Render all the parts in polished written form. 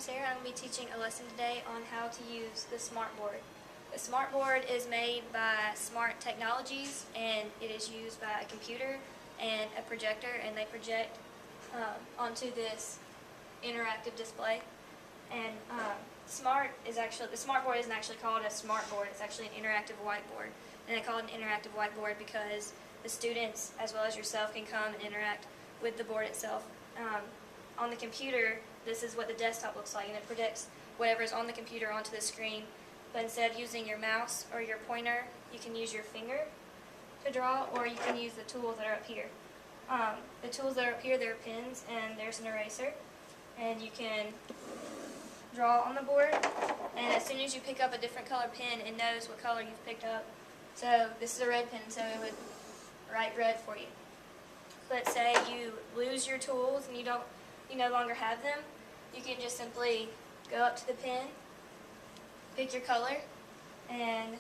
Sarah. I'm going to be teaching a lesson today on how to use the smartboard. The smartboard is made by Smart Technologies, and it is used by a computer and a projector, and they project onto this interactive display. And the smartboard isn't actually called a smartboard. It's actually an interactive whiteboard, and they call it an interactive whiteboard because the students, as well as yourself, can come and interact with the board itself. On the computer, this is what the desktop looks like, and it projects whatever is on the computer onto the screen. But instead of using your mouse or your pointer, you can use your finger to draw, or you can use the tools that are up here. The tools that are up here, there are pens, and there's an eraser, and you can draw on the board, and as soon as you pick up a different color pen, it knows what color you've picked up. So this is a red pen, so it would write red for you. Let's say you lose your tools and you no longer have them. You can just simply go up to the pen, pick your color, and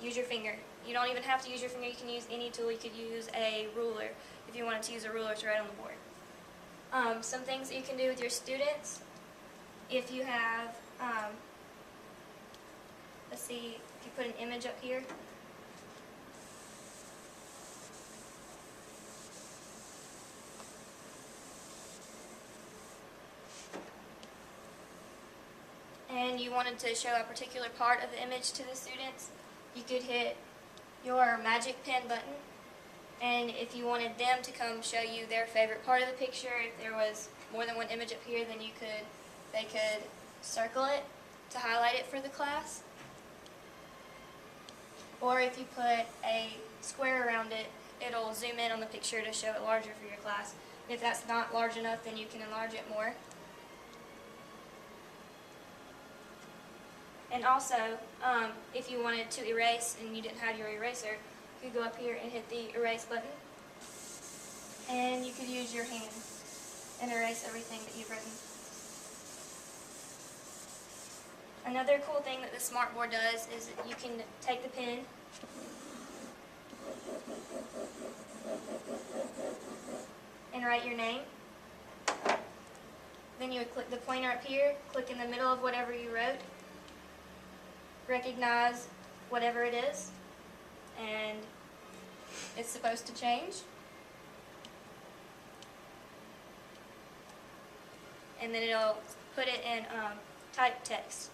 use your finger. You don't even have to use your finger. You can use any tool. You could use a ruler if you wanted to use a ruler to write on the board. Some things that you can do with your students, if you have, let's see, if you put an image up here, and you wanted to show a particular part of the image to the students, you could hit your magic pen button, and if you wanted them to come show you their favorite part of the picture, if there was more than one image up here, then they could circle it to highlight it for the class. Or if you put a square around it, it'll zoom in on the picture to show it larger for your class. If that's not large enough, then you can enlarge it more. And also, if you wanted to erase and you didn't have your eraser, you could go up here and hit the erase button, and you could use your hand and erase everything that you've written. Another cool thing that the smartboard does is that you can take the pen and write your name. Then you would click the pointer up here, click in the middle of whatever you wrote, recognize whatever it is, and it's supposed to change. And then it'll put it in typed text.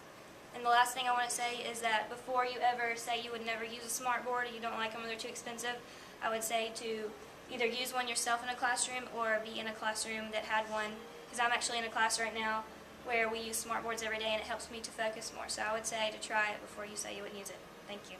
And the last thing I want to say is that before you ever say you would never use a smartboard or you don't like them or they're too expensive, I would say to either use one yourself in a classroom or be in a classroom that had one, because I'm actually in a class right now where we use smartboards every day and it helps me to focus more. So I would say to try it before you say you wouldn't use it. Thank you.